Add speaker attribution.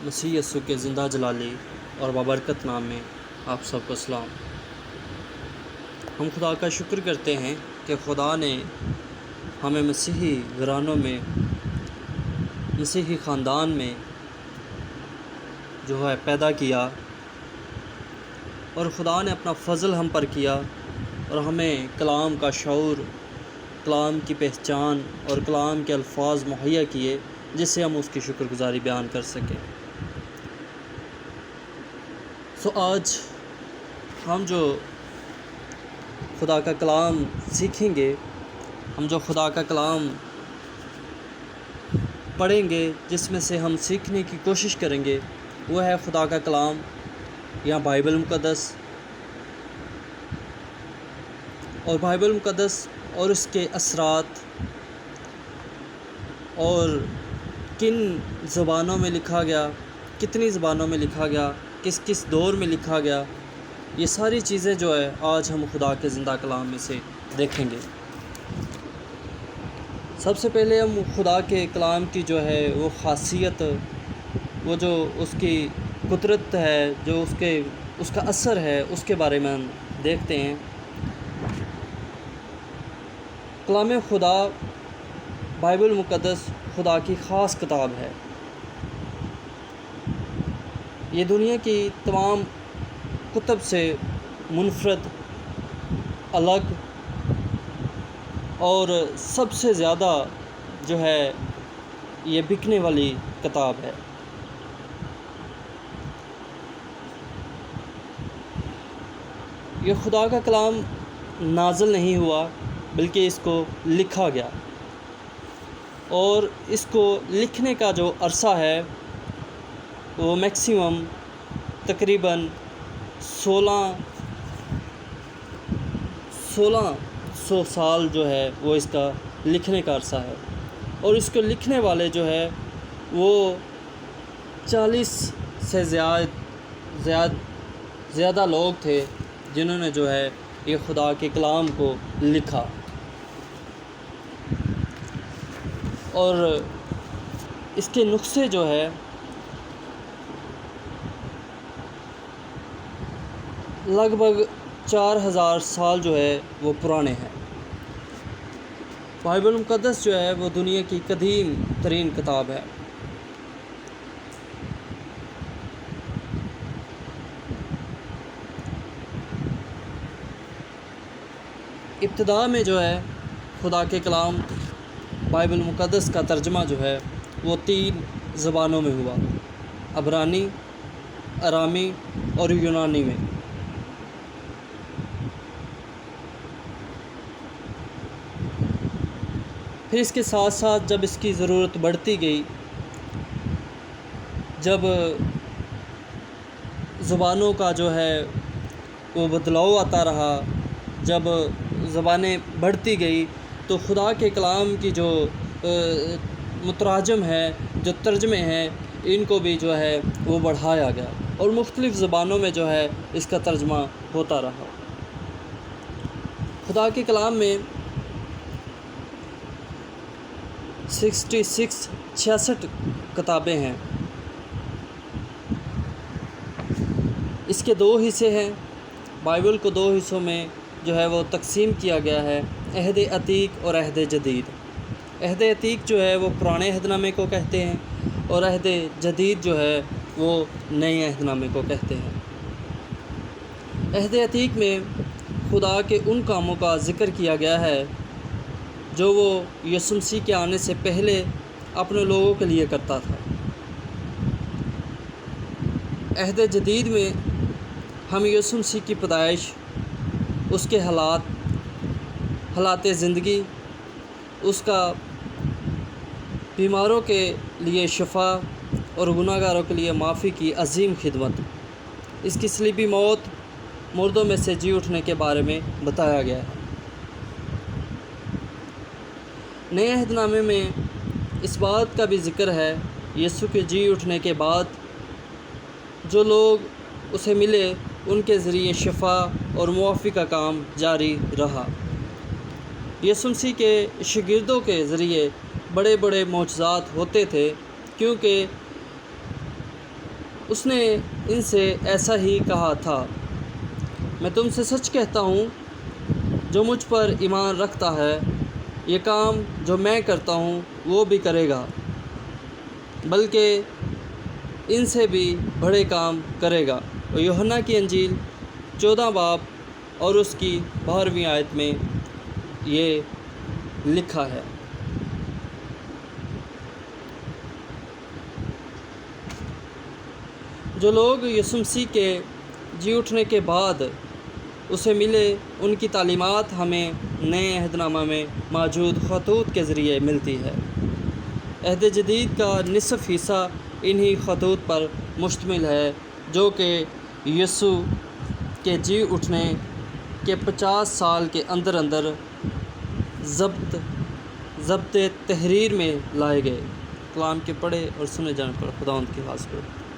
Speaker 1: مسیح یسوع کے زندہ جلالی اور بابرکت نام میں آپ سب کو سلام۔ ہم خدا کا شکر کرتے ہیں کہ خدا نے ہمیں مسیحی گھرانوں میں، مسیحی خاندان میں جو ہے پیدا کیا، اور خدا نے اپنا فضل ہم پر کیا اور ہمیں کلام کا شعور، کلام کی پہچان اور کلام کے الفاظ مہیا کیے جس سے ہم اس کی شکر گزاری بیان کر سکیں۔ آج ہم جو خدا کا کلام سیکھیں گے، ہم جو خدا کا کلام پڑھیں گے، جس میں سے ہم سیکھنے کی کوشش کریں گے، وہ ہے خدا کا کلام یا بائبل مقدس۔ اور بائبل مقدس اور اس کے اثرات اور کن زبانوں میں لکھا گیا، کتنی زبانوں میں لکھا گیا، کس کس دور میں لکھا گیا، یہ ساری چیزیں جو ہے آج ہم خدا کے زندہ کلام میں سے دیکھیں گے۔ سب سے پہلے ہم خدا کے کلام کی جو ہے وہ خاصیت، وہ جو اس کی قدرت ہے، جو اس کا اثر ہے، اس کے بارے میں ہم دیکھتے ہیں۔ کلام خدا، بائبل مقدس خدا کی خاص کتاب ہے۔ یہ دنیا کی تمام کتب سے منفرد، الگ اور سب سے زیادہ جو ہے یہ بکنے والی کتاب ہے۔ یہ خدا کا کلام نازل نہیں ہوا، بلکہ اس کو لکھا گیا، اور اس کو لکھنے کا جو عرصہ ہے وہ میکسیمم تقریباً 1600 سال جو ہے وہ اس کا لکھنے کا عرصہ ہے، اور اس کو لکھنے والے جو ہے وہ 40 سے زیادہ لوگ تھے جنہوں نے جو ہے یہ خدا کے کلام کو لکھا۔ اور اس کے نسخے جو ہے لگ بھگ 4000 سال جو ہے وہ پرانے ہیں۔ بائبل مقدس جو ہے وہ دنیا کی قدیم ترین کتاب ہے۔ ابتدا میں جو ہے خدا کے کلام بائبل مقدس کا ترجمہ جو ہے وہ 3 زبانوں میں ہوا: عبرانی، ارامی اور یونانی میں۔ پھر اس کے ساتھ ساتھ جب اس کی ضرورت بڑھتی گئی، جب زبانوں کا جو ہے وہ بدلاؤ آتا رہا، جب زبانیں بڑھتی گئی، تو خدا کے کلام کی جو متراجم ہے، جو ترجمے ہیں، ان کو بھی جو ہے وہ بڑھایا گیا، اور مختلف زبانوں میں جو ہے اس کا ترجمہ ہوتا رہا۔ خدا کے کلام میں 66 کتابیں ہیں۔ اس کے 2 حصے ہیں۔ بائبل کو 2 حصوں میں جو ہے وہ تقسیم کیا گیا ہے: عہد عتیق اور عہد جدید۔ عہد عتیق جو ہے وہ پرانے عہد نامے کو کہتے ہیں، اور عہد جدید جو ہے وہ نئے عہد نامے کو کہتے ہیں۔ عہد عتیق میں خدا کے ان کاموں کا ذکر کیا گیا ہے جو وہ یسوع مسیح کے آنے سے پہلے اپنے لوگوں کے لیے کرتا تھا۔ عہد جدید میں ہم یسوع مسیح کی پیدائش، اس کے حالات زندگی، اس کا بیماروں کے لیے شفا اور گناہ گاروں کے لیے معافی کی عظیم خدمت، اس کی صلیبی موت، مردوں میں سے جی اٹھنے کے بارے میں بتایا گیا ہے۔ نئے عہد نامے میں اس بات کا بھی ذکر ہے، یسوع کے جی اٹھنے کے بعد جو لوگ اسے ملے ان کے ذریعے شفا اور معافی کا کام جاری رہا۔ یسوع مسیح کے شاگردوں کے ذریعے بڑے بڑے معجزات ہوتے تھے، کیونکہ اس نے ان سے ایسا ہی کہا تھا، میں تم سے سچ کہتا ہوں، جو مجھ پر ایمان رکھتا ہے یہ کام جو میں کرتا ہوں وہ بھی کرے گا، بلکہ ان سے بھی بڑے کام کرے گا۔ اور یوحنا کی انجیل 14 باب اور اس کی 12ویں آیت میں یہ لکھا ہے۔ جو لوگ یسوع مسیح کے جی اٹھنے کے بعد اسے ملے، ان کی تعلیمات ہمیں نئے عہد نامہ میں موجود خطوط کے ذریعے ملتی ہے۔ عہد جدید کا نصف حصہ انہی خطوط پر مشتمل ہے، جو کہ یسوع کے جی اٹھنے کے 50 سال کے اندر ضبط تحریر میں لائے گئے۔ کلام کے پڑھے اور سنے جانے پر خداوند کی خاص کرو۔